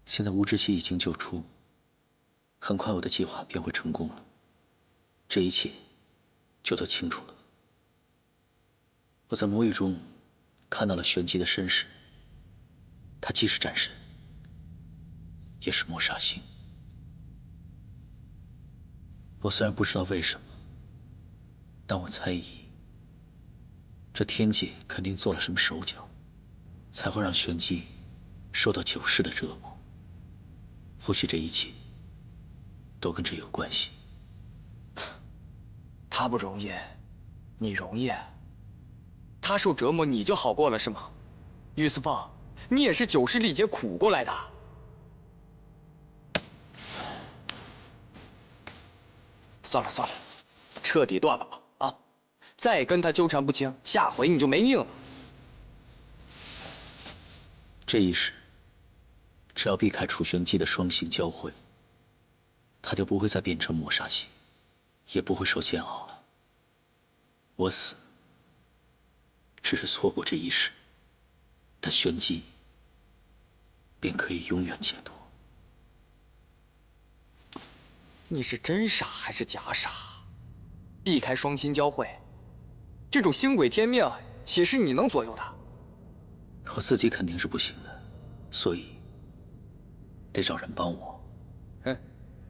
现在吴志奇已经救出，很快我的计划便会成功了。这一切就都清楚了。我在魔域中看到了玄机的身世，他既是战神，也是魔煞星。我虽然不知道为什么，但我猜疑，这天界肯定做了什么手脚，才会让玄机受到9世的折磨。或许这一切都跟这有关系。他不容易，你容易。他受折磨，你就好过了是吗？玉思凤，你也是9世历劫苦过来的。算了算了，彻底断了吧啊！再跟他纠缠不清，下回你就没命了。这一世，只要避开楚玄机的双星交汇，他就不会再变成魔煞星，也不会受煎熬了。我死，只是错过这一世，但玄机便可以永远解脱。你是真傻还是假傻？避开双星交汇，这种星鬼天命，岂是你能左右的？我自己肯定是不行的，所以得找人帮我。哼，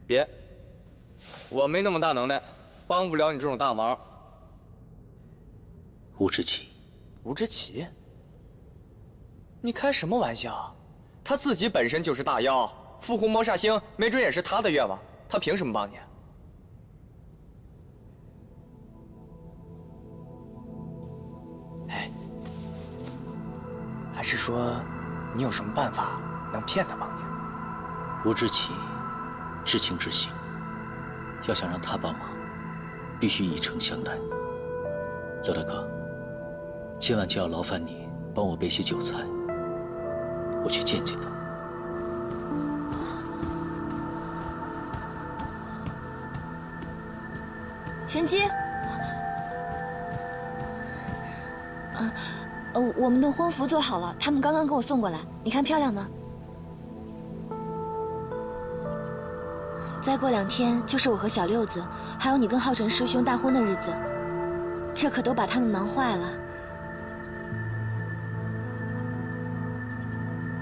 别，我没那么大能耐，帮不了你这种大忙。吴志奇，吴之奇，你开什么玩笑？他自己本身就是大妖，复活魔煞星，没准也是他的愿望，他凭什么帮你？哎，还是说你有什么办法能骗他帮你？吴志奇，知情知性，要想让他帮忙，必须以诚相待。姚大哥，今晚就要劳烦你帮我备些酒菜，我去见见他。玄机，我们的婚服做好了，他们刚刚给我送过来，你看漂亮吗？再过2天就是我和小六子，还有你跟浩辰师兄大婚的日子，这可都把他们忙坏了。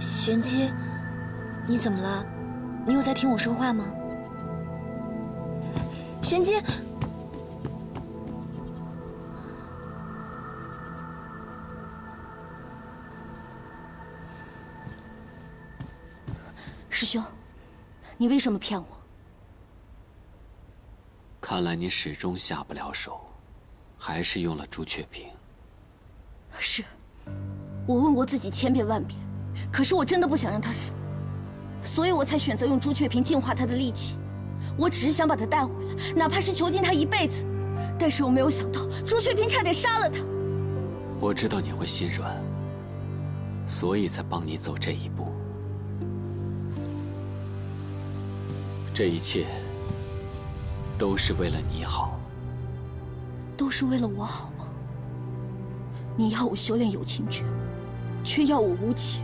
玄机，你怎么了？你有在听我说话吗？玄机。师兄，你为什么骗我？看来你始终下不了手，还是用了朱雀屏。是，我问过自己千遍万遍，可是我真的不想让他死，所以我才选择用朱雀屏净化他的戾气。我只是想把他带回来，哪怕是囚禁他一辈子。但是我没有想到，朱雀屏差点杀了他。我知道你会心软，所以才帮你走这一步。这一切都是为了你好。都是为了我好吗？你要我修炼有情诀，却要我无情，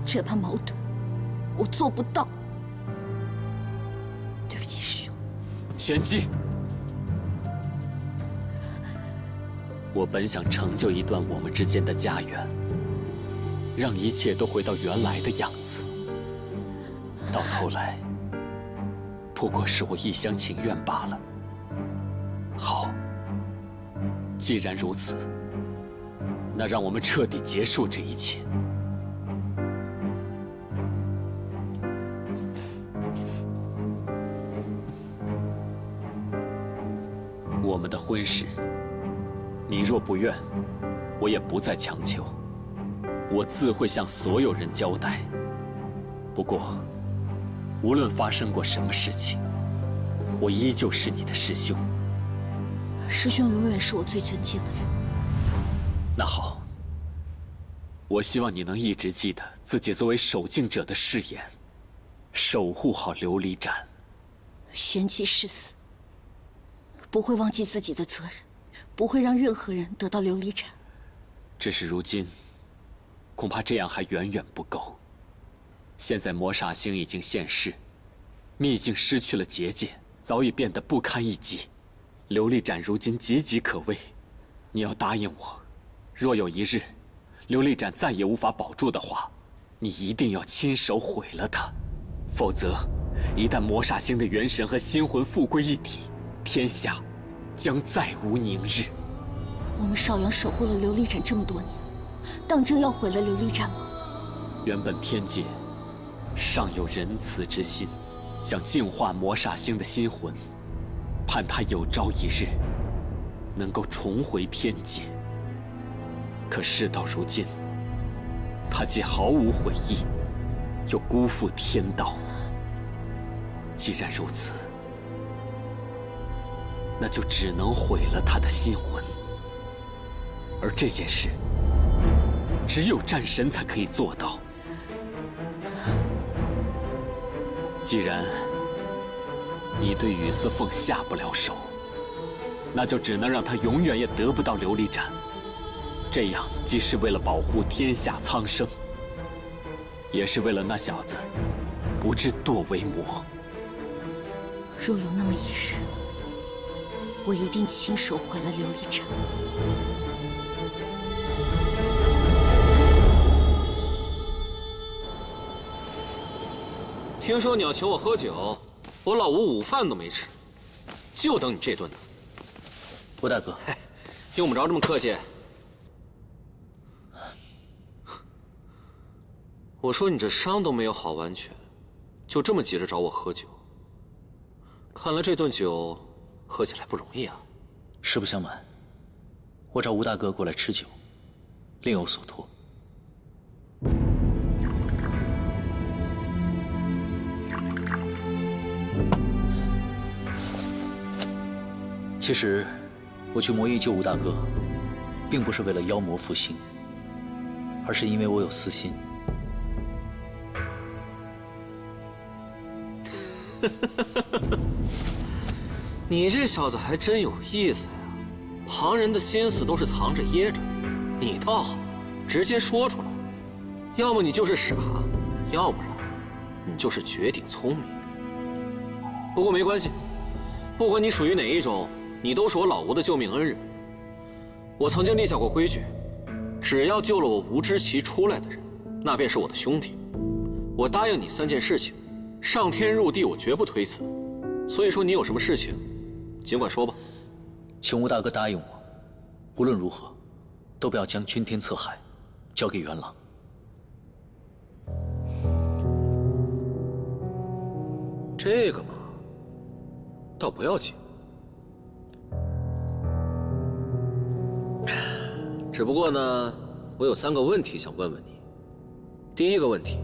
这般矛盾，我做不到。对不起，师兄。玄机，我本想成就一段我们之间的家园，让一切都回到原来的样子，到头来不过是我一厢情愿罢了。好，既然如此，那让我们彻底结束这一切。我们的婚事，你若不愿，我也不再强求。我自会向所有人交代。不过，无论发生过什么事情，我依旧是你的师兄。师兄永远是我最尊敬的人。那好，我希望你能一直记得自己作为守境者的誓言，守护好琉璃盏。玄机誓死，不会忘记自己的责任，不会让任何人得到琉璃盏。只是如今，恐怕这样还远远不够。现在魔煞星已经现世，秘境失去了结界，早已变得不堪一击。琉璃盏如今岌岌可危，你要答应我，若有一日，琉璃盏再也无法保住的话，你一定要亲手毁了它，否则，一旦魔煞星的元神和心魂复归一体，天下将再无宁日。我们少阳守护了琉璃盏这么多年，当真要毁了琉璃盏吗？原本天界尚有仁慈之心，想净化魔煞星的心魂，盼他有朝一日能够重回天界。可事到如今，他既毫无悔意，又辜负天道。既然如此，那就只能毁了他的心魂。而这件事，只有战神才可以做到。既然你对雨丝凤下不了手，那就只能让他永远也得不到琉璃盏。这样既是为了保护天下苍生，也是为了那小子不至堕为魔。若有那么一日，我一定亲手毁了琉璃盏。听说你要请我喝酒，我老吴午饭都没吃，就等你这顿呢。吴大哥，用不着这么客气。我说你这伤都没有好完全，就这么急着找我喝酒，看来这顿酒喝起来不容易啊。实不相瞒，我找吴大哥过来吃酒，另有所托。其实，我去魔域救吴大哥，并不是为了妖魔复兴，而是因为我有私心。你这小子还真有意思呀！旁人的心思都是藏着掖着，你倒好，直接说出来。要么你就是傻，要不然你就是绝顶聪明。不过没关系，不管你属于哪一种，你都是我老吴的救命恩人。我曾经立下过规矩，只要救了我吴知奇出来的人，那便是我的兄弟。我答应你3件事情，上天入地我绝不推辞。所以说你有什么事情，尽管说吧。请吴大哥答应我，无论如何，都不要将君天策海交给元朗。这个嘛，倒不要紧。只不过呢，我有3个问题想问问你。第一个问题，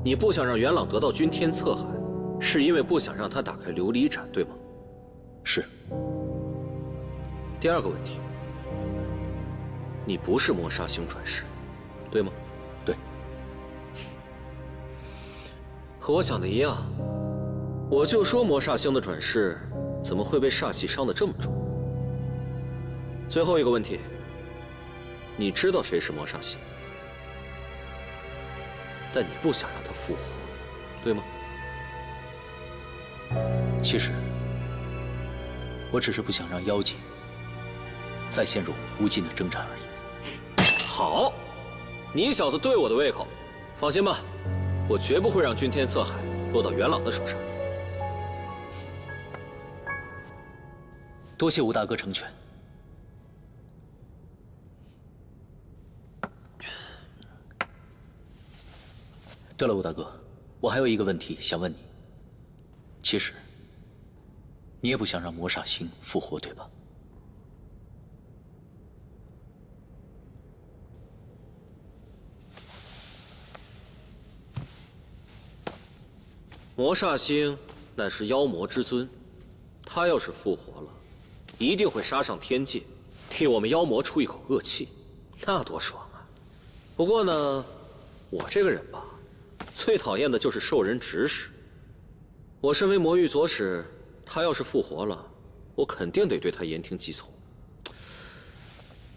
你不想让元朗得到君天策海，是因为不想让他打开琉璃盏，对吗？是。第二个问题，你不是魔煞星转世，对吗？对。和我想的一样，我就说魔煞星的转世怎么会被煞气伤得这么重？最后一个问题，你知道谁是魔煞星，但你不想让他复活，对吗？其实，我只是不想让妖界再陷入无尽的征战而已。好，你小子对我的胃口，放心吧，我绝不会让君天策海落到元朗的手上。多谢吴大哥成全。对了，吴大哥，我还有一个问题想问你。其实，你也不想让魔煞星复活，对吧？魔煞星乃是妖魔之尊，他要是复活了，一定会杀上天界，替我们妖魔出一口恶气，那多爽啊！不过呢，我这个人吧，最讨厌的就是受人指使。我身为魔域左使，他要是复活了，我肯定得对他言听计从，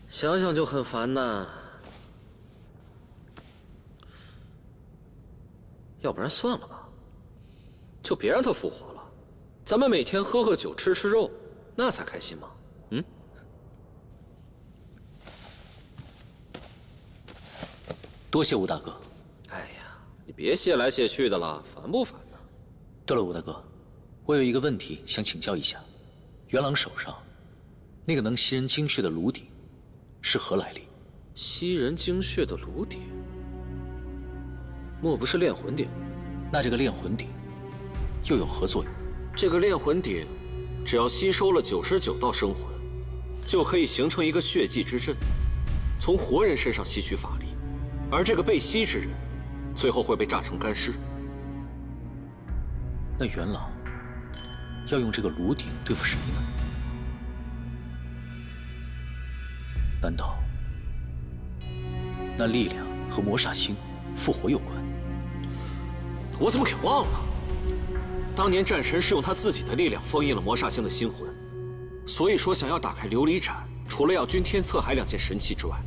想想就很烦呐。要不然算了吧，就别让他复活了。咱们每天喝喝酒，吃吃肉，那才开心嘛。嗯。多谢吴大哥。哎呀，你别谢来谢去的了，烦不烦呢？对了，吴大哥，我有一个问题想请教一下，元朗手上那个能吸人精血的炉鼎是何来历？吸人精血的炉鼎，莫不是炼魂鼎？那这个炼魂鼎又有何作用？这个炼魂鼎，只要吸收了99道生魂，就可以形成一个血祭之阵，从活人身上吸取法力，而这个被吸之人，最后会被炸成干尸。那元朗要用这个炉鼎对付谁呢？难道那力量和魔煞星复活有关？我怎么给忘了？当年战神是用他自己的力量封印了魔煞星的心魂，所以说想要打开琉璃盏，除了要君天策海2件神器之外，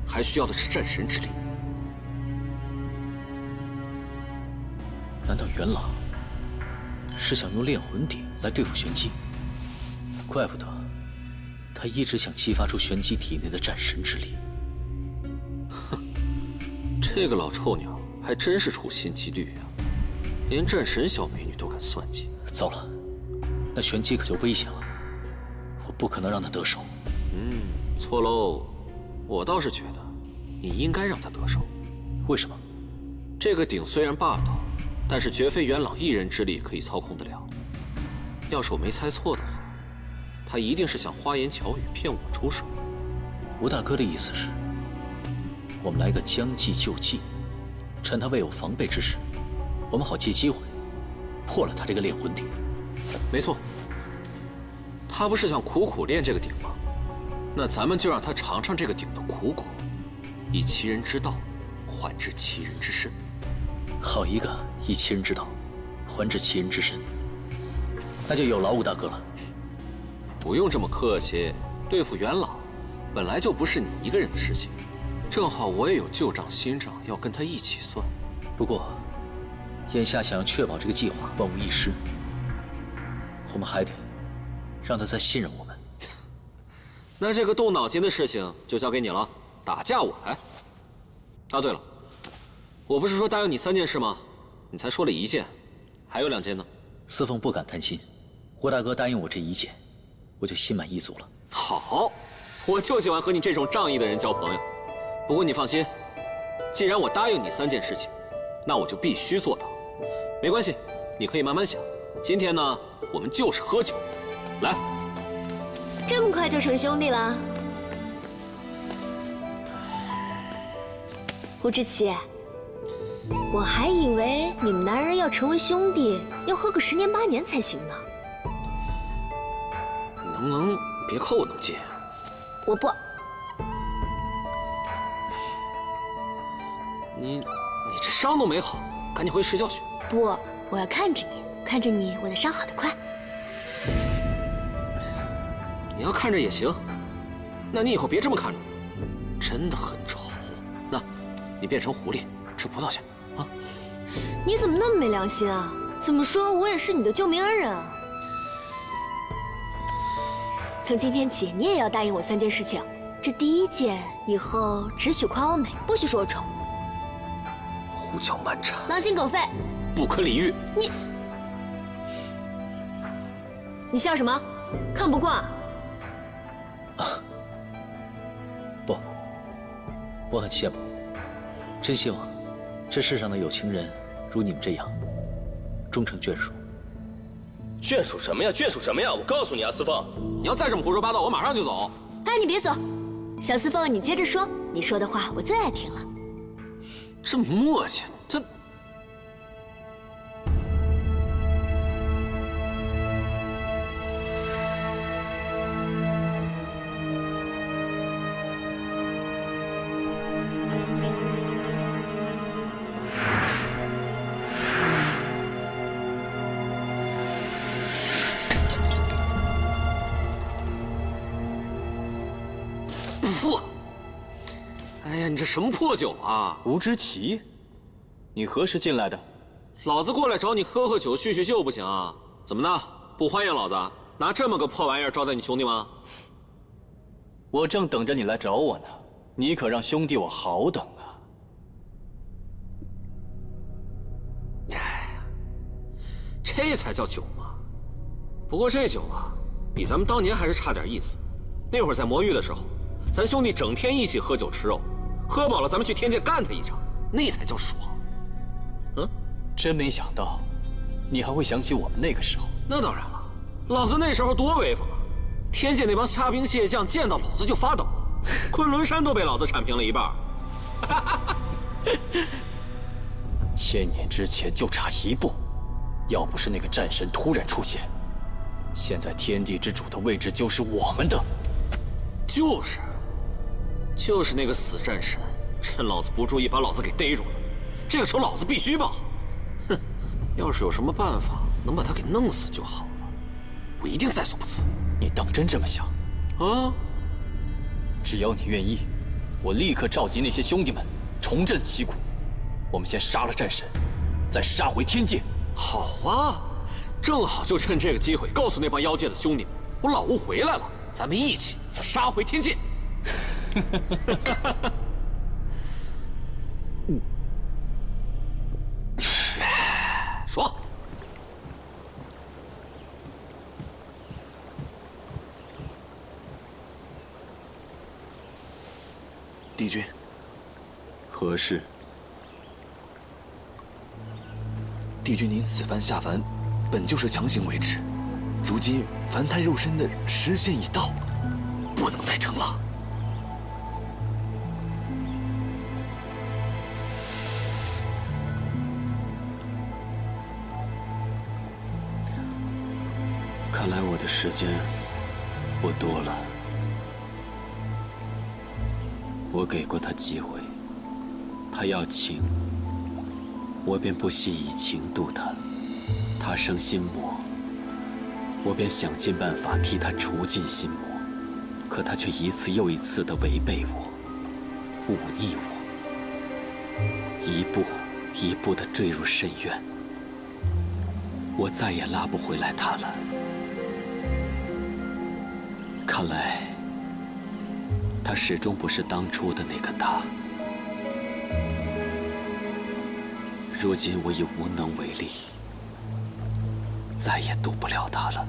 还需要的是战神之力。难道元朗是想用炼魂鼎来对付玄机？怪不得他一直想激发出玄机体内的战神之力。哼，这个老臭鸟还真是处心积虑呀，连战神小美女都敢算计。糟了，那玄机可就危险了，我不可能让他得手。错喽，我倒是觉得你应该让他得手。为什么？这个鼎虽然霸道，但是绝非元朗一人之力可以操控得了。要是我没猜错的话，他一定是想花言巧语骗我出手。吴大哥的意思是，我们来个将计就计，趁他未有防备之时，我们好借机会破了他这个炼魂鼎。没错，他不是想苦苦练这个鼎吗？那咱们就让他尝尝这个鼎的苦果，以其人之道还治其人之身。好一个以其人之道还治其人之身，那就有劳吴大哥了。不用这么客气，对付元朗本来就不是你一个人的事情，正好我也有旧账新账要跟他一起算。不过，眼下想要确保这个计划万无一失，我们还得让他再信任我们。那这个动脑筋的事情就交给你了，打架我来。啊，对了，我不是说答应你3件事吗？你才说了1件，还有2件呢。司凤不敢担心，郭大哥答应我这1件，我就心满意足了。好，我就喜欢和你这种仗义的人交朋友。不过你放心，既然我答应你3件事情，那我就必须做到。没关系，你可以慢慢想。今天呢，我们就是喝酒。来，这么快就成兄弟了？胡志奇，我还以为你们男人要成为兄弟，要喝个10年8年才行呢。你能不能别靠我那么近？我不。你这伤都没好，赶紧回去睡觉去。不，我要看着你，看着你，我的伤好得快。你要看着也行，那你以后别这么看着我，真的很丑。那，你变成狐狸吃葡萄去啊！你怎么那么没良心啊？怎么说我也是你的救命恩人啊！从今天起，你也要答应我3件事情。这第1件，以后只许夸我美，不许说我丑。胡搅蛮缠，狼心狗肺，不可理喻。你笑什么？看不惯？不，我很羡慕，真希望这世上的有情人如你们这样终成眷属。眷属什么呀？眷属什么呀？我告诉你啊，司凤，你要再这么胡说八道，我马上就走。哎，你别走，小司凤，你接着说，你说的话我最爱听了。这磨叽，这。不，哎呀，你这什么破酒啊！吴知奇，你何时进来的？老子过来找你喝喝酒、叙叙旧不行啊？怎么的？不欢迎老子？拿这么个破玩意儿招待你兄弟吗？我正等着你来找我呢，你可让兄弟我好等啊！这才叫酒嘛！不过这酒啊，比咱们当年还是差点意思。那会儿在魔域的时候，咱兄弟整天一起喝酒吃肉，喝饱了咱们去天界干他一场，那才叫爽。真没想到，你还会想起我们那个时候。那当然了，老子那时候多威风啊！天界那帮虾兵蟹将见到老子就发抖，昆仑山都被老子铲平了一半。1000年之前就差一步，要不是那个战神突然出现，现在天地之主的位置就是我们的。就是那个死战神，趁老子不注意把老子给逮住了，这个仇老子必须报。哼，要是有什么办法能把他给弄死就好了，我一定在所不辞。你当真这么想？啊！只要你愿意，我立刻召集那些兄弟们重振旗鼓。我们先杀了战神，再杀回天界。好啊，正好就趁这个机会告诉那帮妖界的兄弟们，我老吴回来了，咱们一起杀回天界。爽！帝君，何事？帝君，您此番下凡，本就是强行为之，如今凡胎肉身的时限已到，不能再撑了。看来我的时间不多了。我给过他机会，他要情，我便不惜以情度他；他生心魔，我便想尽办法替他除尽心魔。可他却一次又一次地违背我，忤逆我，一步一步地坠入深渊。我再也拉不回来他了。看来，他始终不是当初的那个他。如今我已无能为力，再也渡不了他了。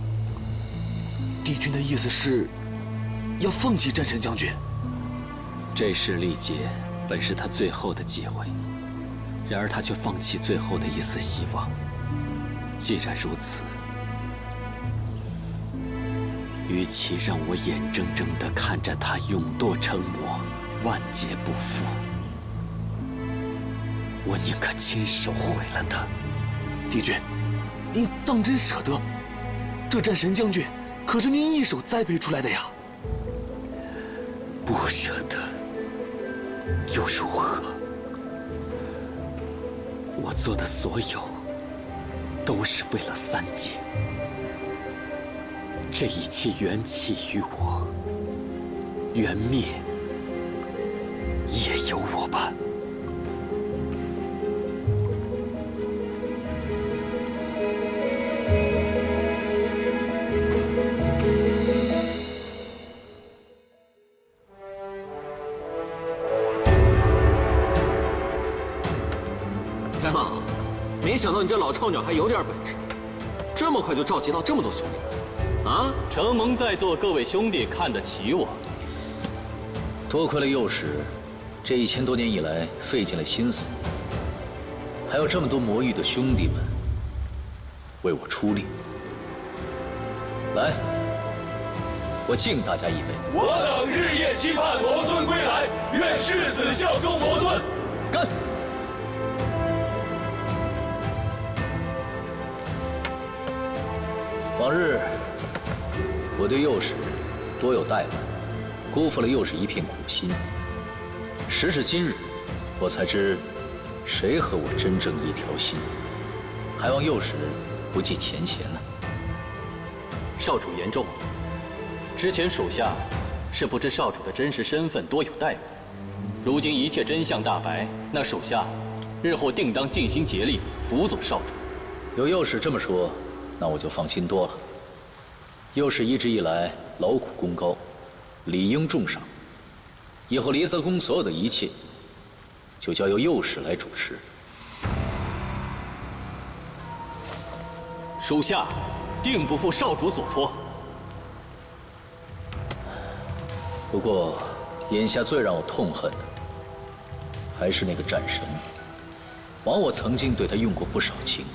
帝君的意思是，要放弃战神将军？这世历劫本是他最后的机会，然而他却放弃最后的一丝希望。既然如此，与其让我眼睁睁地看着他永堕成魔，万劫不复，我宁可亲手毁了他。帝君，您当真舍得？这战神将军可是您一手栽培出来的呀！不舍得又如何？我做的所有都是为了三界。这一切缘起于我，缘灭也由我吧。天狼，没想到你这老臭鸟还有点本事，这么快就召集到这么多兄弟。啊！承蒙在座各位兄弟看得起我，多亏了幼时这1000多年以来费尽了心思，还有这么多魔域的兄弟们为我出力。来，我敬大家一杯。我等日夜期盼魔尊归来，愿誓死效忠魔尊。干！往日我对幼时多有怠慢，辜负了幼时一片苦心。时至今日，我才知谁和我真正一条心，还望幼时不计前嫌呢。少主言重，之前属下是不知少主的真实身份多有怠慢，如今一切真相大白，那属下日后定当尽心竭力辅佐少主。有右使这么说，那我就放心多了。右使一直以来劳苦功高，理应重赏。以后离泽宫所有的一切，就交由右使来主持。属下定不负少主所托。不过，眼下最让我痛恨的，还是那个战神。枉我曾经对他用过不少情，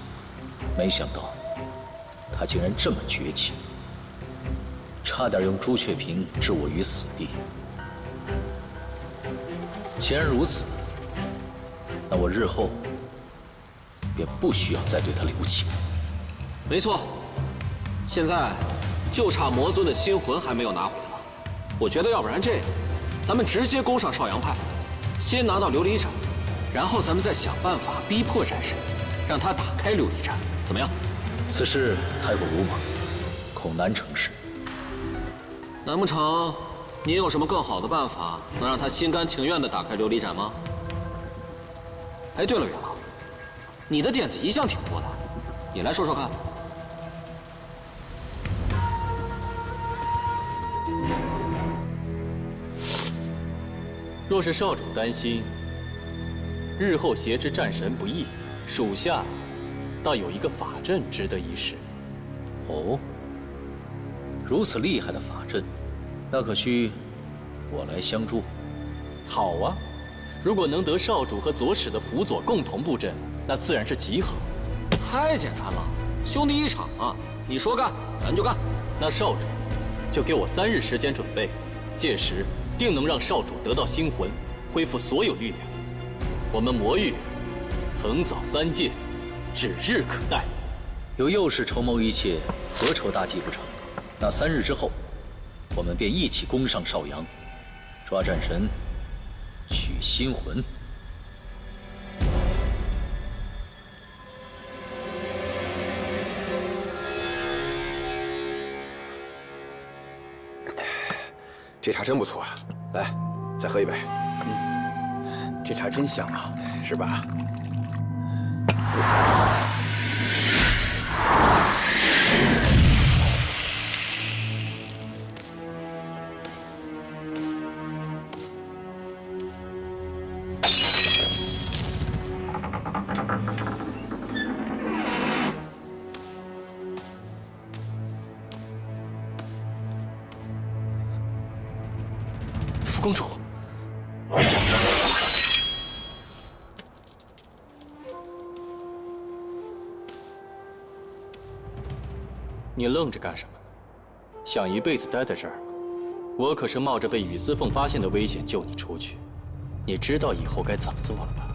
没想到他竟然这么绝情，差点用朱雀屏置我于死地。既然如此，那我日后便不需要再对他留情。没错，现在就差魔尊的心魂还没有拿回来。我觉得要不然这样，咱们直接攻上少阳派，先拿到琉璃盏，然后咱们再想办法逼迫战神，让他打开琉璃盏，怎么样？此事太过鲁莽，恐难成事。难不成你有什么更好的办法，能让他心甘情愿地打开琉璃盏吗？哎，对了，元老，你的点子一向挺多的，你来说说看。若是少主担心日后挟持战神不易，属下倒有一个法阵值得一试。哦，如此厉害的法阵，那可需我来相助。好啊，如果能得少主和左使的辅佐，共同布阵，那自然是极好。太简单了，兄弟一场啊！你说干，咱就干。那少主就给我3日时间准备，届时定能让少主得到心魂，恢复所有力量。我们魔域横扫3界，指日可待。有右使筹谋一切，何愁大计不成？那3日之后，我们便一起攻上少阳，抓战神，取心魂。这茶真不错啊！来，再喝一杯。这茶真香啊，是吧？副公主。你愣着干什么？想一辈子待在这儿？我可是冒着被雨丝凤发现的危险救你出去，你知道以后该怎么做了吧？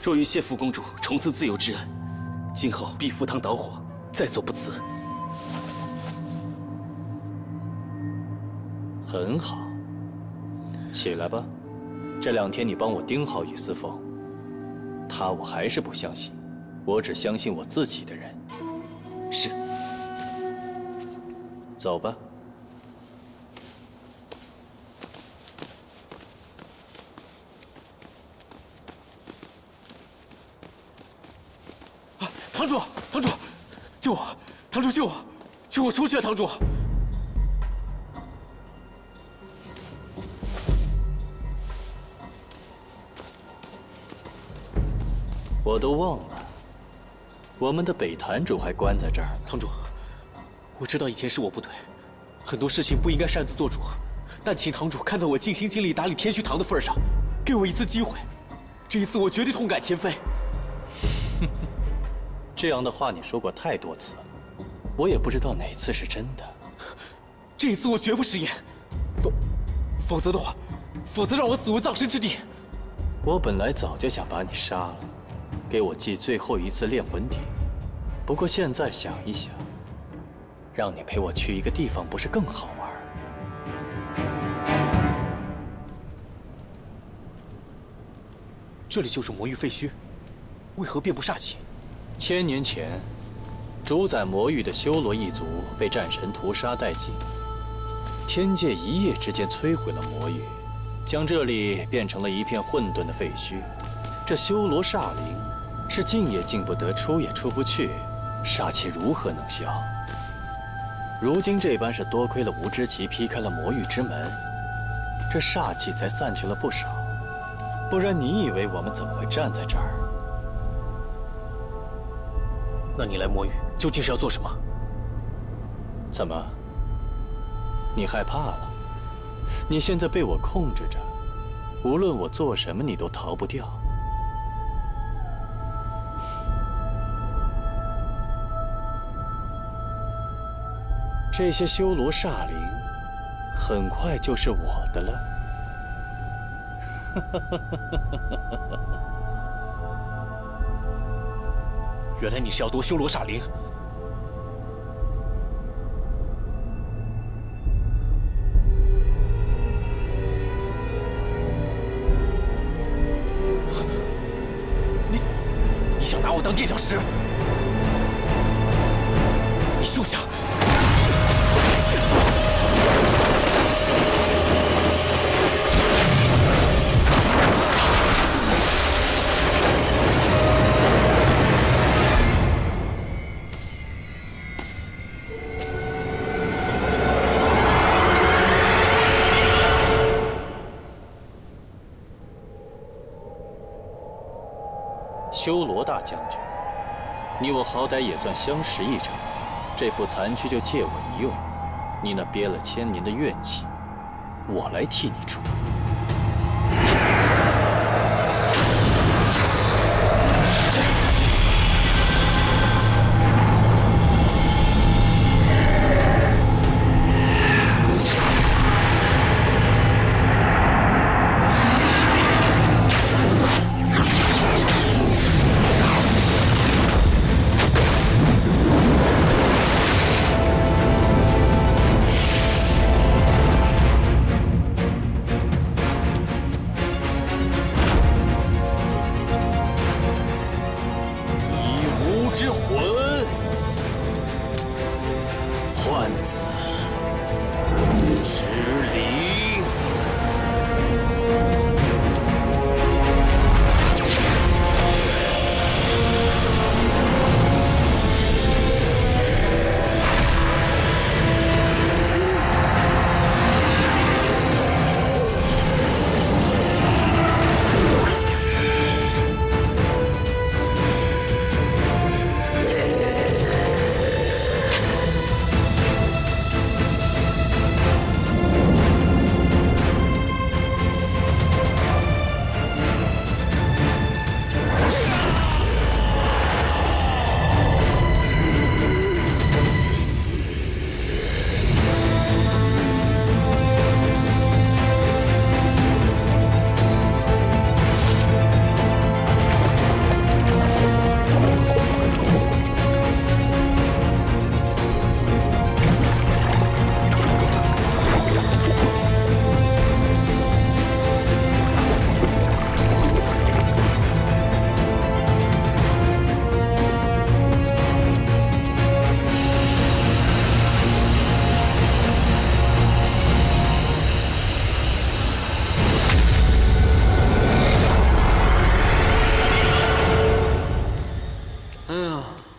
若与谢副公主重赐自由之恩，今后必赴汤蹈火，在所不辞。很好，起来吧。这2天你帮我盯好雨丝凤，她我还是不相信。我只相信我自己的人。是。走吧。啊！堂主，堂主，救我！堂主救我！救我出去啊！堂主！我都忘了。我们的北坛主还关在这儿。堂主，我知道以前是我不对，很多事情不应该擅自做主，但请堂主看在我尽心尽力打理天虚堂的份上，给我一次机会。这一次我绝对痛改前非。这样的话你说过太多次了，我也不知道哪次是真的。这一次我绝不食言，否则的话，否则让我死无葬身之地。我本来早就想把你杀了，给我记最后一次炼魂鼎。不过现在想一想，让你陪我去一个地方，不是更好玩？这里就是魔域废墟，为何遍布煞气？1000年前，主宰魔域的修罗一族被战神屠杀殆尽，天界一夜之间摧毁了魔域，将这里变成了一片混沌的废墟。这修罗煞灵是进也进不得，出也出不去，煞气如何能消？如今这般是多亏了吴知奇劈开了魔域之门，这煞气才散去了不少。不然你以为我们怎么会站在这儿？那你来魔域究竟是要做什么？怎么？你害怕了？你现在被我控制着，无论我做什么，你都逃不掉。这些修罗煞灵，很快就是我的了。原来你是要夺修罗煞灵。你想拿我当垫脚石？你休想！修罗大将军，你我好歹也算相识一场，这副残躯就借我一用。你那憋了1000年的怨气，我来替你出。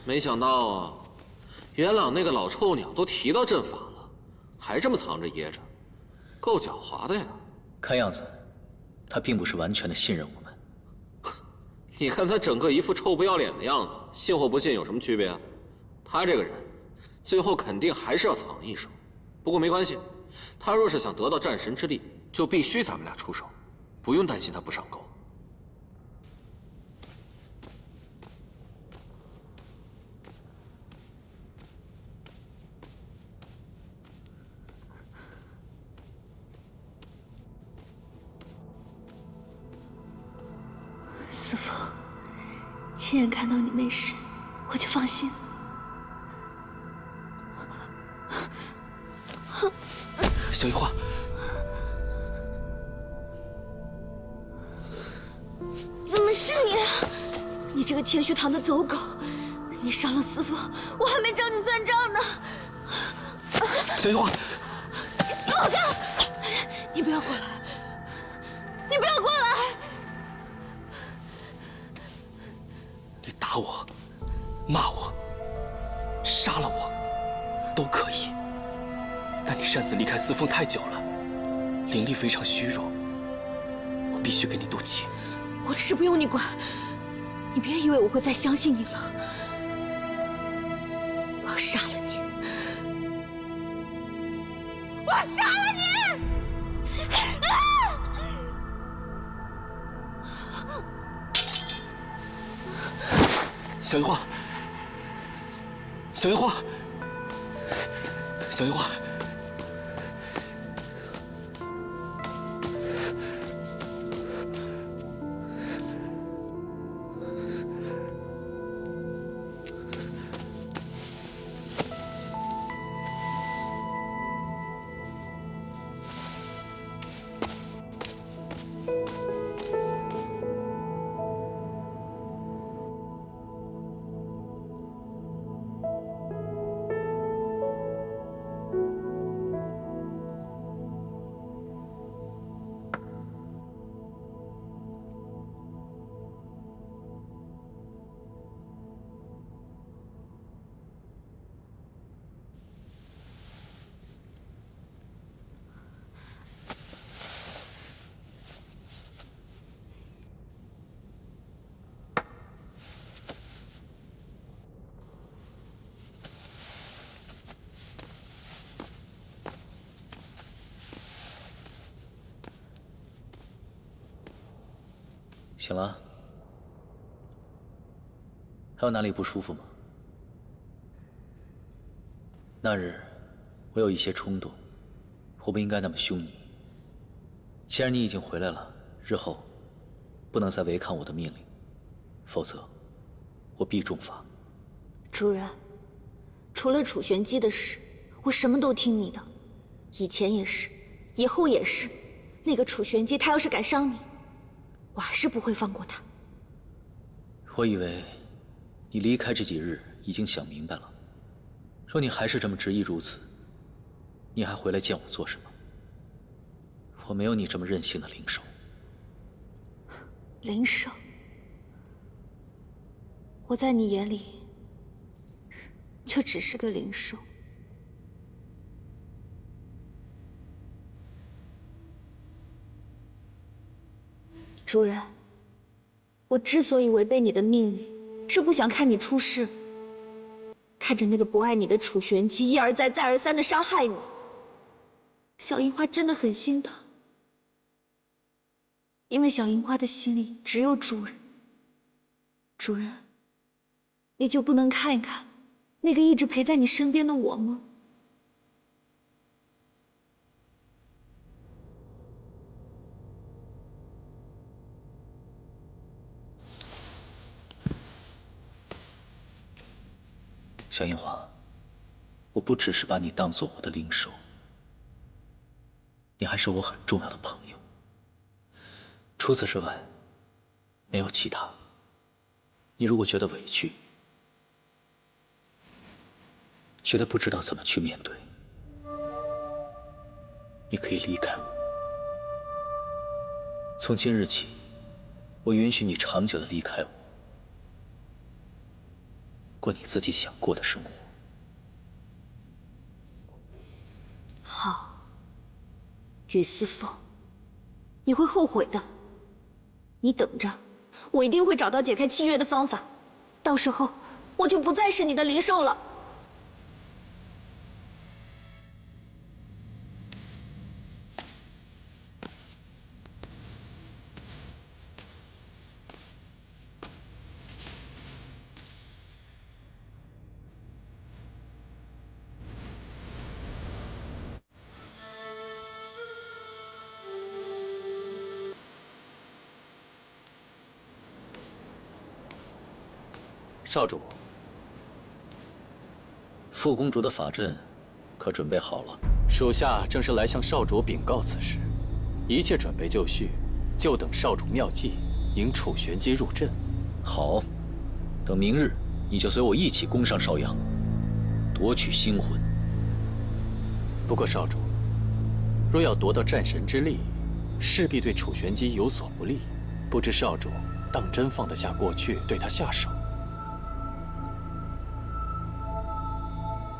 没想到啊，元朗那个老臭鸟都提到阵法了，还这么藏着掖着，够狡猾的呀。看样子，他并不是完全的信任我们。你看他整个一副臭不要脸的样子，信或不信有什么区别啊？他这个人，最后肯定还是要藏一手。不过没关系，他若是想得到战神之力，就必须咱们俩出手，不用担心他不上钩。师父，亲眼看到你没事，我就放心了。小樱花，怎么是你？你这个天虚堂的走狗！你伤了师父，我还没找你算账呢。小樱花，走开！你不要过来！你不要过来！你打我、骂我、杀了我，都可以。但你擅自离开司风太久了，灵力非常虚弱，我必须给你渡气。我的事不用你管，你别以为我会再相信你了。我要杀了你！我要杀了你！小樱花，小樱花，小樱花。醒了？还有哪里不舒服吗？那日我有一些冲动，我不应该那么凶你。既然你已经回来了，日后不能再违抗我的命令，否则我必重罚。主人，除了楚玄机的事，我什么都听你的，以前也是，以后也是。那个楚玄机，他要是敢伤你，我还是不会放过他。我以为你离开这几日已经想明白了，若你还是这么执意如此，你还回来见我做什么？我没有你这么任性的灵手。灵手，我在你眼里就只是个灵手。主人，我之所以违背你的命令，是不想看你出事，看着那个不爱你的楚玄机一而再再而三的伤害你，小樱花真的很心疼。因为小樱花的心里只有主人。主人，你就不能看一看那个一直陪在你身边的我吗？小樱花，我不只是把你当做我的灵手，你还是我很重要的朋友。除此之外，没有其他。你如果觉得委屈，觉得不知道怎么去面对，你可以离开我。从今日起，我允许你长久的离开我，过你自己想过的生活。好，雨思风，你会后悔的。你等着，我一定会找到解开契约的方法，到时候我就不再是你的灵兽了。少主，傅公主的法阵可准备好了？属下正是来向少主禀告此事，一切准备就绪，就等少主妙计，引楚玄机入阵。好，等明日你就随我一起攻上邵阳，夺取星魂。不过少主，若要夺到战神之力，势必对楚玄机有所不利。不知少主当真放得下过去对他下手？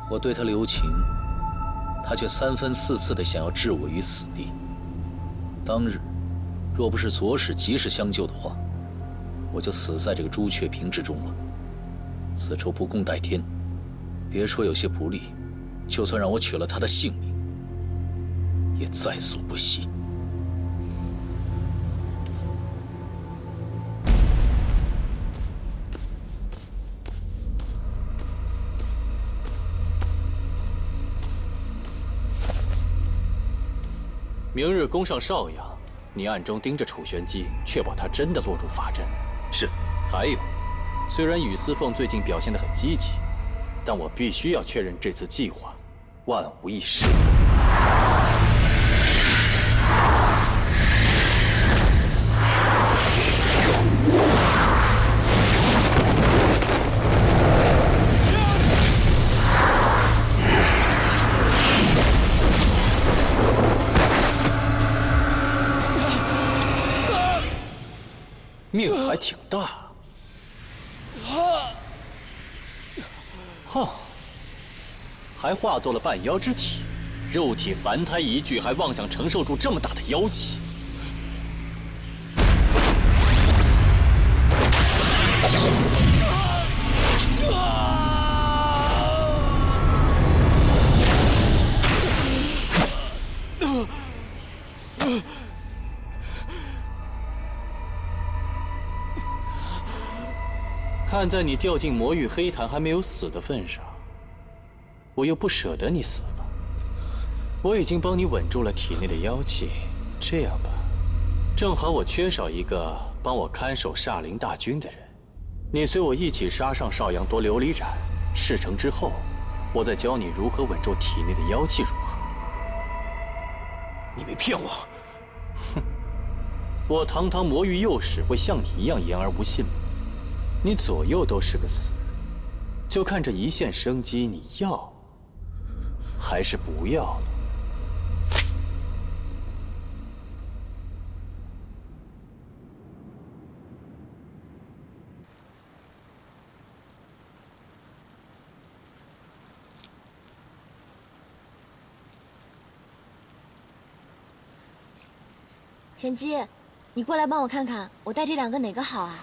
我对他留情，他却3分4次的想要置我于死地。当日，若不是左使及时相救的话，我就死在这个朱雀屏之中了。此仇不共戴天，别说有些不利，就算让我取了他的性命，也在所不惜。明日攻上邵阳，你暗中盯着楚玄机，确保他真的落入法阵。是。还有，虽然雨丝凤最近表现得很积极，但我必须要确认这次计划万无一失。命还挺大。哼，还化作了半妖之体，肉体凡胎一具，还妄想承受住这么大的妖气。看在你掉进魔域黑潭还没有死的份上，我又不舍得你死了。我已经帮你稳住了体内的妖气，这样吧，正好我缺少一个帮我看守煞灵大军的人，你随我一起杀上邵阳夺琉璃盏，事成之后，我再教你如何稳住体内的妖气，如何？你没骗我。哼，我堂堂魔域右使会像你一样言而无信吗？你左右都是个死人，就看这一线生机，你要还是不要了？玄机，你过来帮我看看，我戴这2个哪个好啊？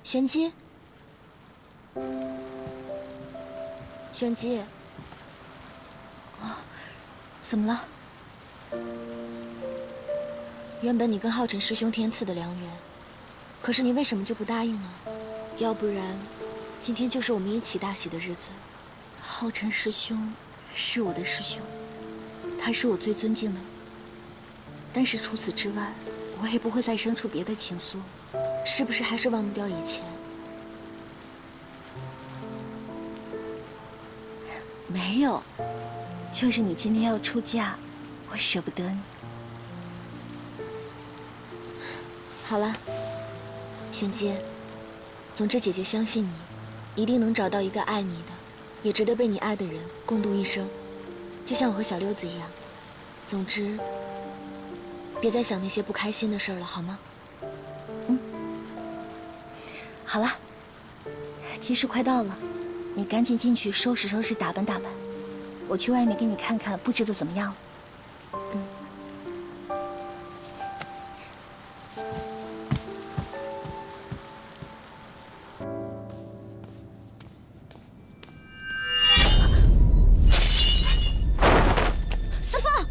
玄机，玄机，怎么了？原本你跟浩辰师兄天赐的良缘，可是你为什么就不答应呢？要不然，今天就是我们一起大喜的日子。浩辰师兄是我的师兄，他是我最尊敬的人，但是除此之外，我也不会再生出别的情愫。是不是还是忘不掉以前？没有，就是你今天要出嫁，我舍不得你。好了，玄机，总之姐姐相信你，一定能找到一个爱你的，也值得被你爱的人，共度一生，就像我和小溜子一样。总之，别再想那些不开心的事儿了，好吗？好了，集市快到了，你赶紧进去收拾收拾，打扮打扮。我去外面给你看看布置的怎么样了。四凤。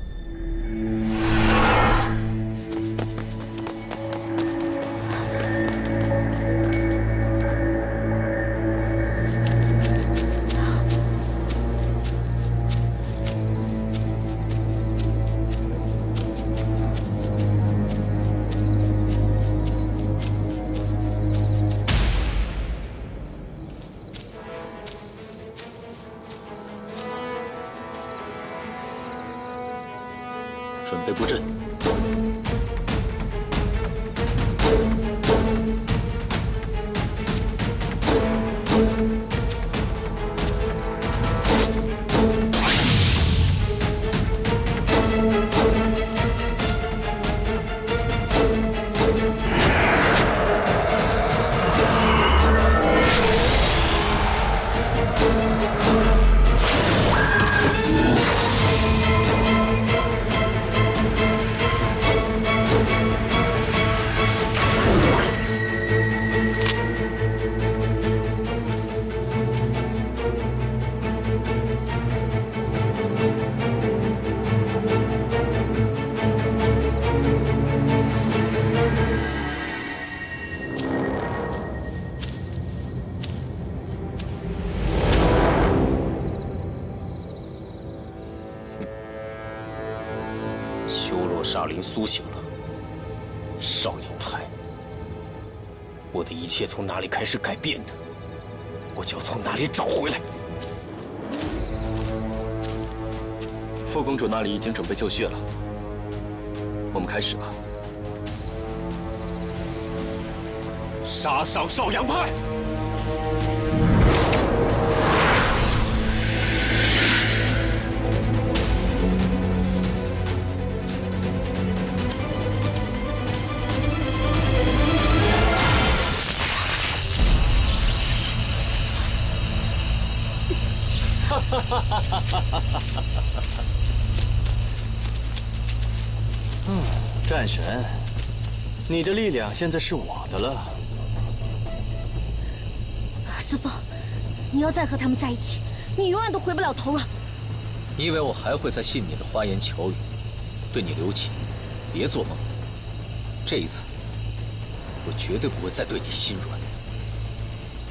准备布阵。修罗煞灵苏醒了，少阳派，我的一切从哪里开始改变的，我就要从哪里找回来。副公主那里已经准备就绪了，我们开始吧。杀上少阳派！战神，你的力量现在是我的了。司凤，你要再和他们在一起，你永远都回不了头了。你以为我还会再信你的花言巧语，对你留情？别做梦！这一次，我绝对不会再对你心软。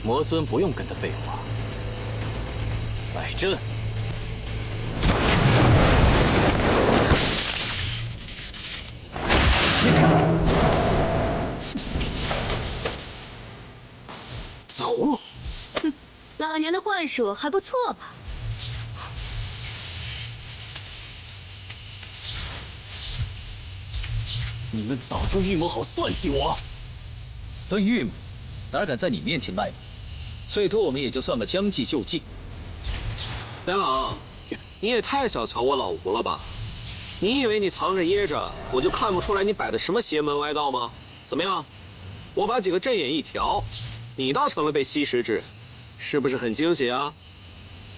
魔尊不用跟他废话。摆阵。走！哼，老娘的幻术还不错吧？你们早就预谋好算计我。论预谋，哪敢在你面前卖弄？最多我们也就算个将计就计。元朗，你也太小瞧我老吴了吧？你以为你藏着掖着，我就看不出来你摆的什么邪门歪道吗？怎么样，我把几个阵眼一调，你倒成了被吸食之人，是不是很惊喜啊？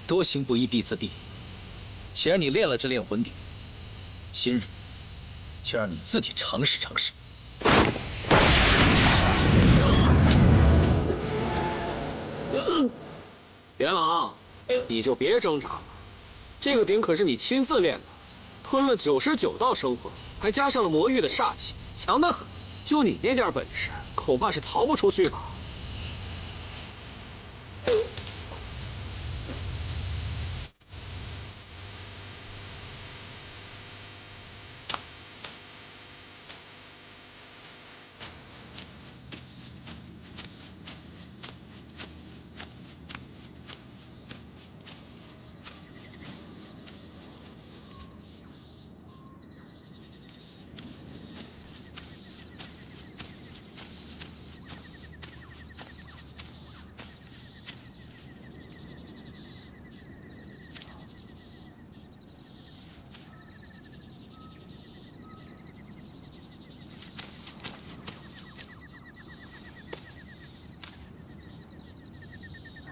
多行不义必自毙。既然你练了这炼魂鼎，今日就让你自己尝试尝试。元朗，你就别挣扎了，这个鼎可是你亲自炼的，吞了99道生魂，还加上了魔域的煞气，强得很。就你那点本事，恐怕是逃不出去吧？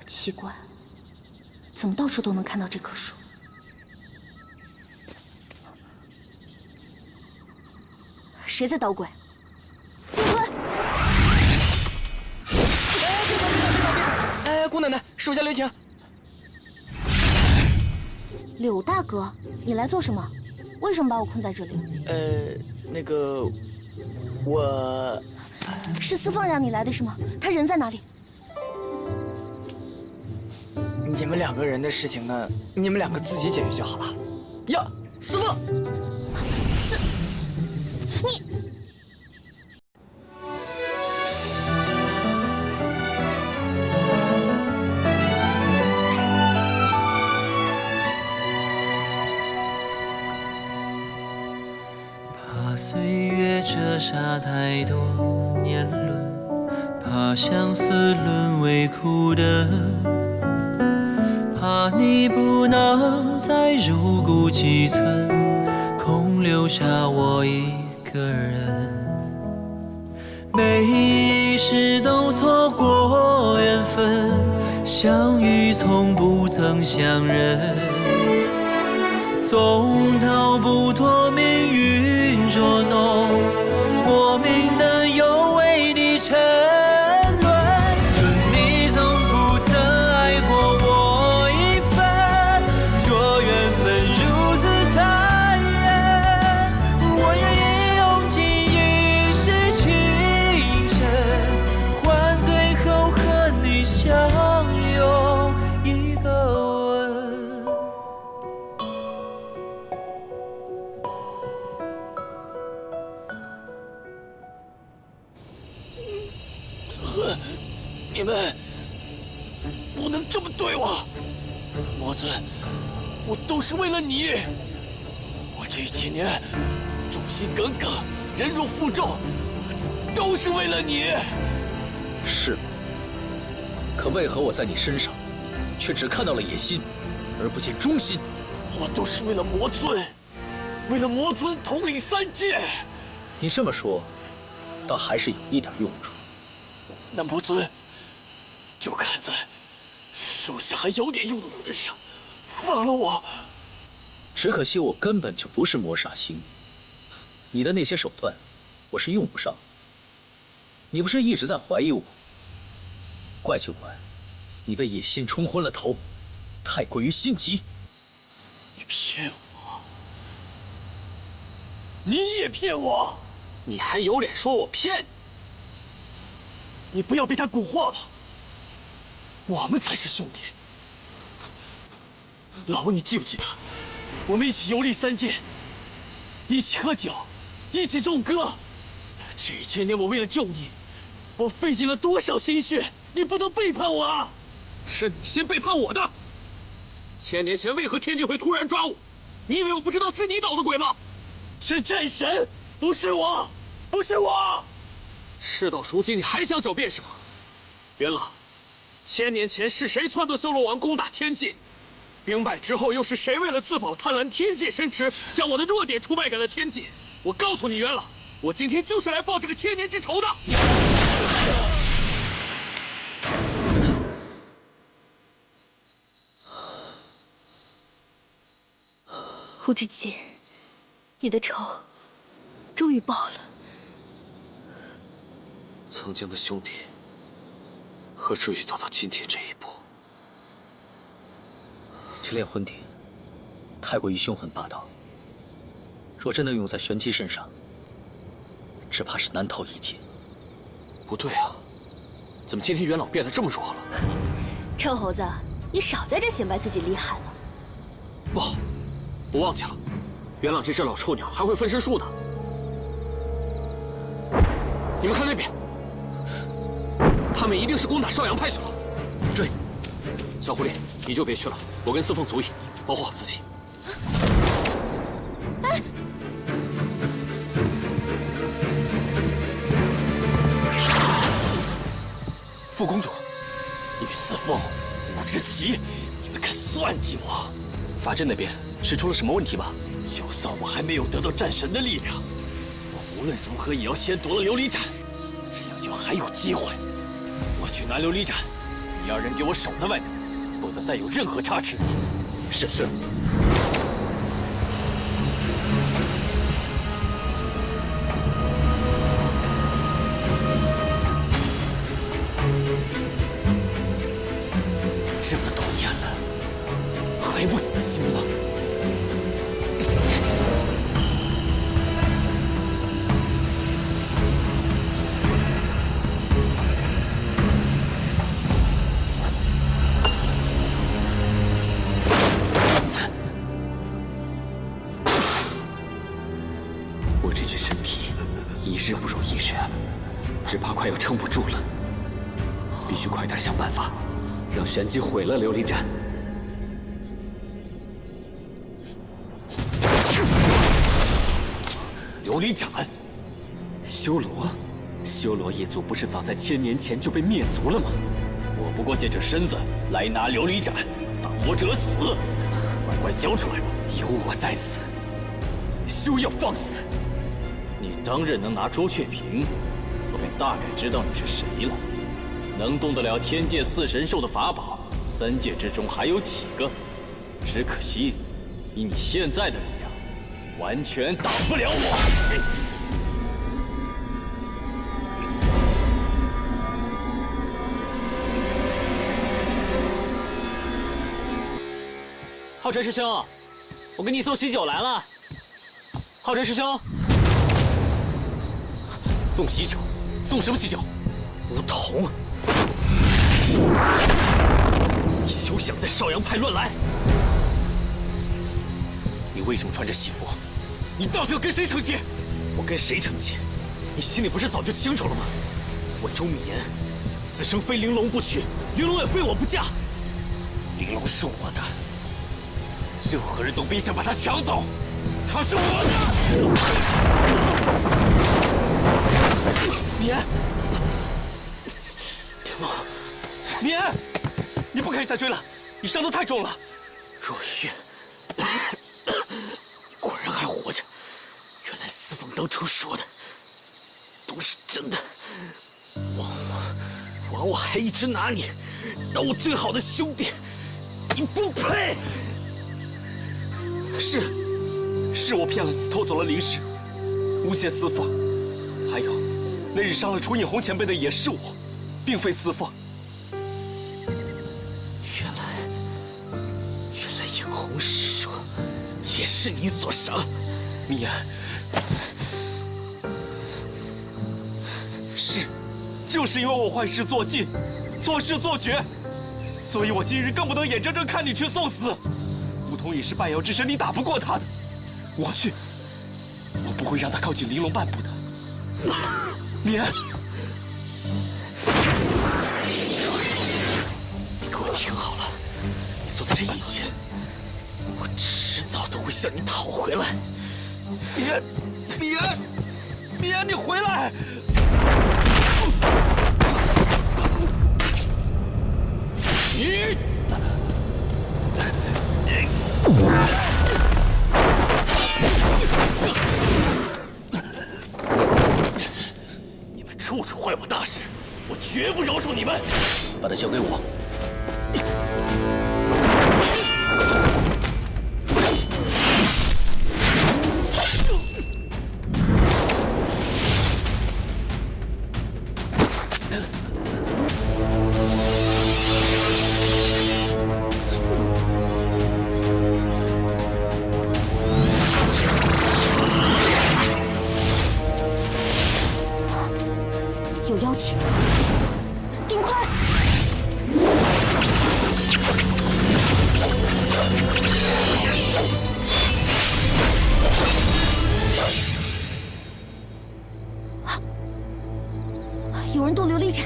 奇怪，怎么到处都能看到这棵树？谁在捣鬼？丁坤！哎，姑奶奶，手下留情。柳大哥，你来做什么？为什么把我困在这里？那个，我是司凤让你来的是吗？他人在哪里？你们两个人的事情呢，你们两个自己解决就好了。呀，师傅，你。怕岁月折煞太多年轮，怕相思沦为苦的。怕你不能再入骨几寸，空留下我一个人。每一世都错过缘分，相遇从不曾相认，总逃不脱命运捉弄，莫名的又为你沉沦。你从不曾爱过我。你们不能这么对我，魔尊，我都是为了你。我这1000年忠心耿耿，忍辱负重，都是为了你。是吗？可为何我在你身上，却只看到了野心，而不见忠心？我都是为了魔尊，为了魔尊统领3界。你这么说，倒还是有一点用处。那魔尊就看在手下还有点用的份上，放了我。只可惜我根本就不是魔煞星，你的那些手段，我是用不上。你不是一直在怀疑我？怪就怪，你被野心冲昏了头，太过于心急。你骗我！你也骗我！你还有脸说我骗你？你不要被他蛊惑了，我们才是兄弟。老吴，你记不记得，我们一起游历3界，一起喝酒，一起种歌。这1000年，我为了救你，我费尽了多少心血！你不能背叛我啊！是你先背叛我的。1000年前，为何天界会突然抓我？你以为我不知道是你捣的鬼吗？是战神，不是我，不是我。事到如今，你还想狡辩什么？元老，1000年前是谁撺掇修罗王攻打天界？兵败之后，又是谁为了自保贪婪天界神池，将我的弱点出卖给了天界？我告诉你，元老，我今天就是来报这个1000年之仇的。吴志基，你的仇终于报了。曾经的兄弟，何至于走到今天这一步？这炼魂鼎太过于凶狠霸道，若真的用在玄机身上，只怕是难逃一劫。不对啊，怎么今天元老变得这么弱了？臭猴子，你少在这显摆自己厉害了。不好，我忘记了，元老这只老臭鸟还会分身术呢。你们看那边，他们一定是攻打少阳派去了。追！小狐狸，你就别去了，我跟司凤足矣，保护好自己。哎，傅公主，与司凤、吴志奇，你们敢算计我？法阵那边是出了什么问题吗？就算我还没有得到战神的力量，我无论如何也要先夺了琉璃盏，这样就还有机会。我去拿琉璃盏，你2人给我守在外面，不得再有任何差池。是。这么多年了，还不死心吗？我这具身体一日不如一日，只怕快要撑不住了。必须快点想办法，让玄机毁了琉璃盏。琉璃盏，修罗一族不是早在1000年前就被灭族了吗？我不过借着身子来拿琉璃盏，当我者死，乖交出来吧！有我在此，休要放肆！你当日能拿朱雀屏，我便大概知道你是谁了。能动得了天界4神兽的法宝，3界之中还有几个？只可惜，以你现在的力量，完全挡不了我。浩辰师兄，我给你送喜酒来了。浩辰师兄，送喜酒？送什么喜酒？梧桐，你休想在少阳派乱来！你为什么穿着戏服？你到底要跟谁成亲？我跟谁成亲？你心里不是早就清楚了吗？我周密言此生非玲珑不娶，玲珑也非我不嫁。玲珑是我的，任何人都别想把她抢走，她是我的。米安，玲珑，米安，你不可以再追了，你伤得太重了。若玉，你果然还活着。原来司凤当初说的都是真的。枉我还一直拿你当我最好的兄弟，你不配。是我骗了你，偷走了灵石，诬陷司凤。还有，那日伤了楚影红前辈的也是我，并非司凤。原来影红师叔也是你所杀。米安，就是因为我坏事做尽，错事做绝，所以我今日更不能眼睁睁看你去送死。梧桐也是半妖之身，你打不过他的。我不会让他靠近玲珑半步的。米安，你给我听好了，你做的这一切，我迟早都会向你讨回来。米安，你回来！你们处处坏我大事，我绝不饶恕你们！把他交给我。有妖气，顶快！有人动琉璃盏。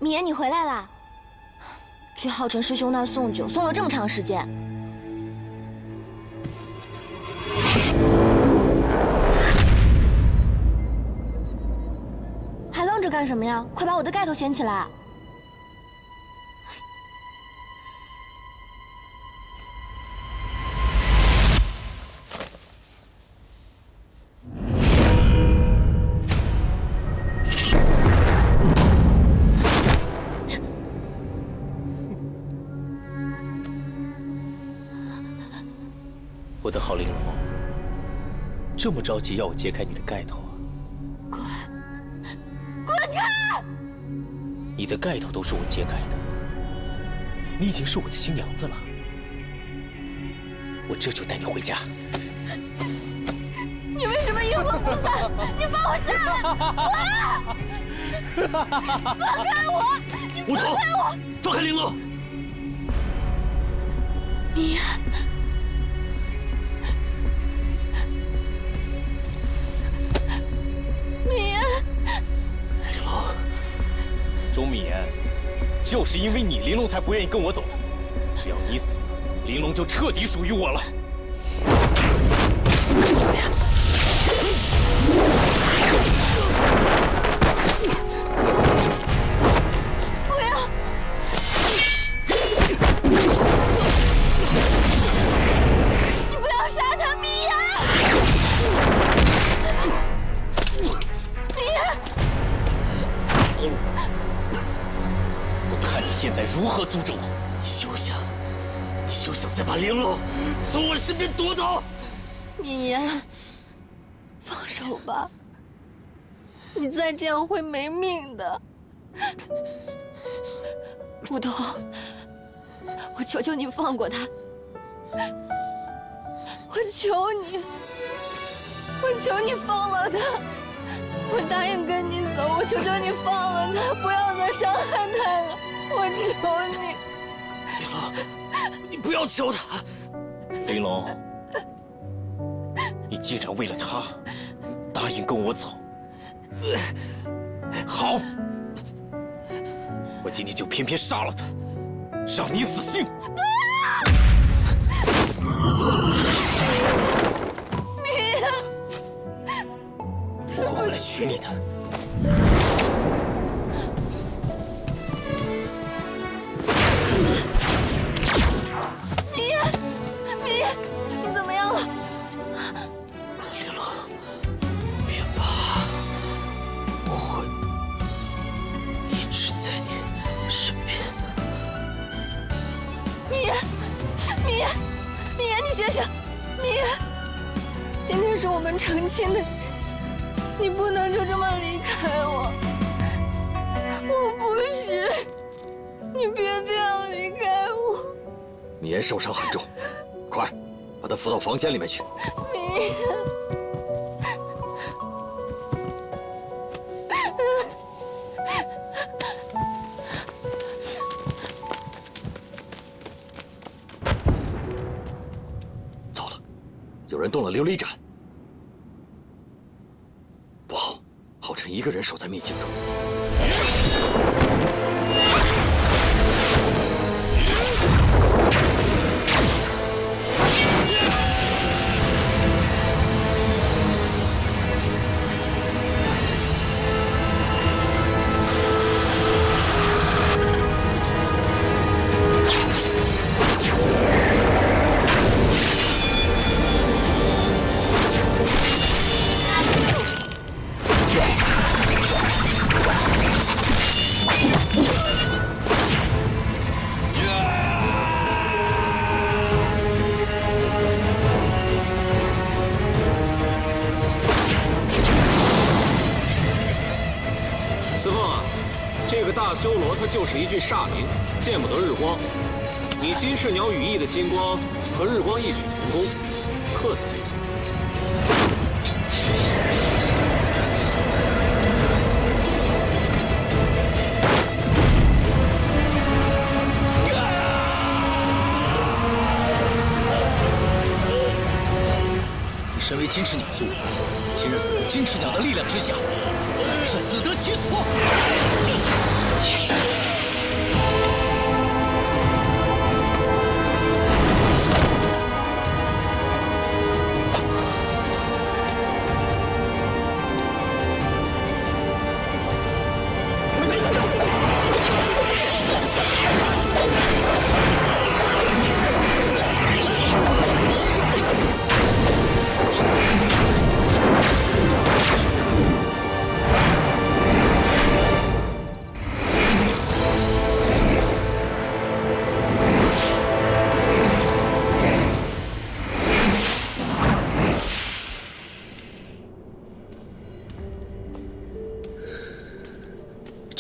米言，你回来啦！去浩辰师兄那儿送酒，送了这么长时间，还愣着干什么呀？快把我的盖头掀起来！我的好玲珑，这么着急要我揭开你的盖头啊？滚开！你的盖头都是我揭开的，你已经是我的新娘子了。我这就带你回家。你为什么阴魂不散？你放我下来！放开我！你放开我！放开玲珑！米言。米言，玲珑，钟米言，就是因为你，玲珑才不愿意跟我走的。只要你死了，玲珑就彻底属于我了。不要！你不要杀他，米言！我看你现在如何阻止我！你休想再把玲珑从我身边夺走！米言，放手吧，你再这样会没命的。捕头，我求求你放过他，我求你，我求你放了他，我答应跟你走，我求求你放了他，不要再伤害他了，我求你。玲珑，你不要求他。玲珑，你既然为了他答应跟我走，好，我今天就偏偏杀了他，让你死心。我会回来娶你的。米，你怎么样了？玲珑，别怕，我会一直在你身边的。米，你醒醒！米，今天是我们成亲的日子，你不能就这么离开我，我不许！你别这样离开我！米言受伤很重，快把他扶到房间里面去。米。糟了，有人动了琉璃盏，不好，浩辰一个人守在秘境中。司凤啊，这个大修罗它就是一具煞灵，见不得日光。你金翅鸟羽翼的金光和日光异曲同工，克在这里。你身为金翅鸟族，今日死在金翅鸟的力量之下，是死得其所。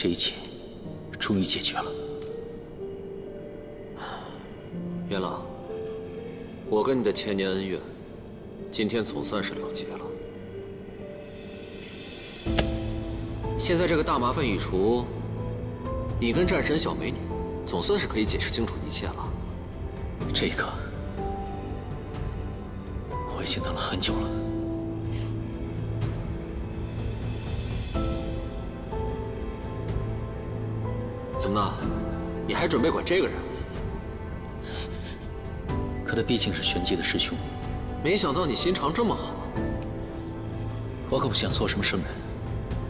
这一切终于解决了。元老，我跟你的千年恩怨，今天总算是了结了。现在这个大麻烦一除，你跟战神小美女，总算是可以解释清楚一切了。这一刻，我已经等了很久了。怎么的？你还准备管这个人？可他毕竟是玄机的师兄，没想到你心肠这么好。我可不想做什么圣人，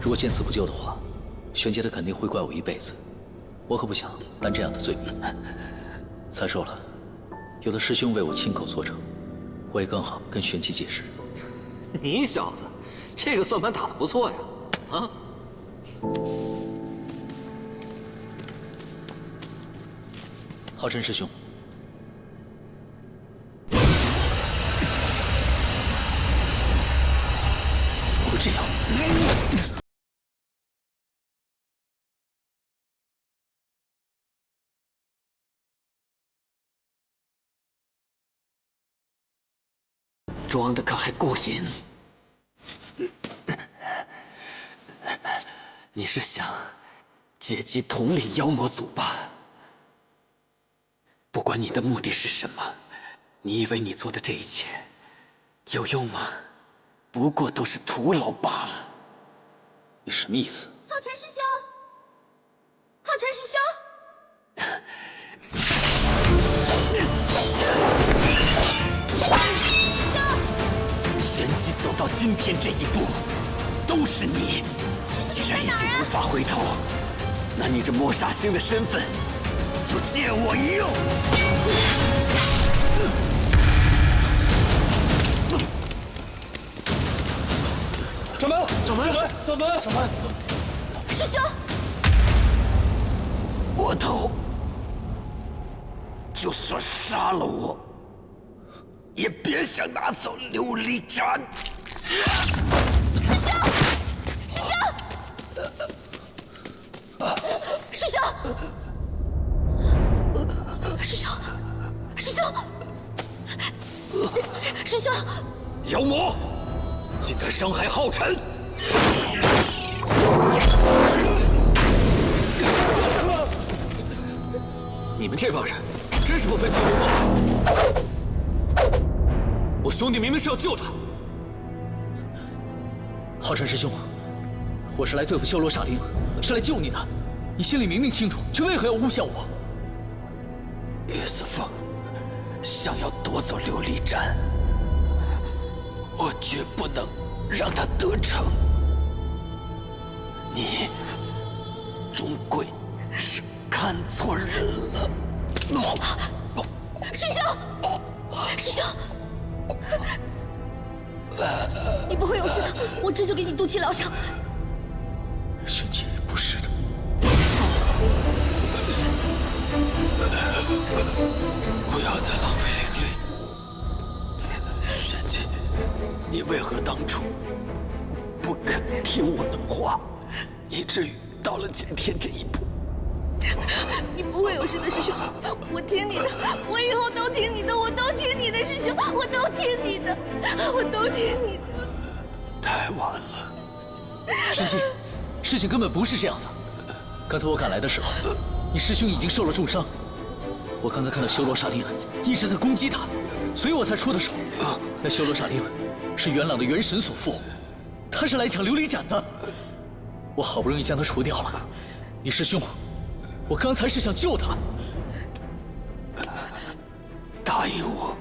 如果见死不救的话，玄机他肯定会怪我一辈子。我可不想担这样的罪名。再说了，有的师兄为我亲口作证，我也更好跟玄机解释。你小子，这个算盘打得不错呀！啊！浩辰师兄，怎么会这样？装的可还过瘾？你是想借机统领妖魔族吧？不管你的目的是什么，你以为你做的这一切有用吗？不过都是徒劳罢了。你什么意思？浩辰师兄，浩辰师兄。玄机走到今天这一步，都是你。既然已经无法回头，那你这魔煞星的身份就借我一用。掌门，掌门，掌门，掌门！师兄，魔头，就算杀了我，也别想拿走琉璃盏。师兄，师兄，师兄，师兄，师兄，师兄，妖魔，竟敢伤害浩辰！你们这帮人真是不分青红皂白！我兄弟明明是要救他。浩辰师兄，我是来对付修罗煞灵，是来救你的。你心里明明清楚，却为何要诬陷我？岳思凤想要夺走琉璃盏，我绝不能让他得逞。你终归是看错人了。师兄，师兄，你不会有事的，我这就给你渡气疗伤。玄机，不是的。不要再浪费灵力。玄机，你为何当初不肯听我的话，以至于到了今天这一步？你不会有事的，师兄，我听你的，我以后都听你的，我都听你的，师兄，我都听你的，我都听你的。太晚了，玄机，事情根本不是这样的。刚才我赶来的时候，你师兄已经受了重伤。我刚才看到修罗煞灵一直在攻击他，所以我才出的手。那修罗煞灵是元朗的元神所附，他是来抢琉璃盏的。我好不容易将他除掉了，你师兄，我刚才是想救他。答应我，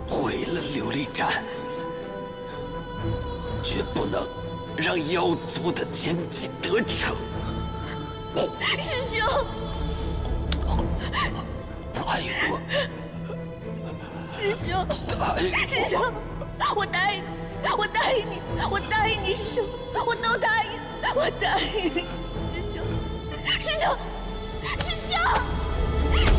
毁了琉璃盏，绝不能让妖族的奸计得逞。师兄，答应我，师兄，答应我，师兄，我答应你，我答应你，我答应你，师兄，我都答应，我答应你，师兄，师兄，师兄。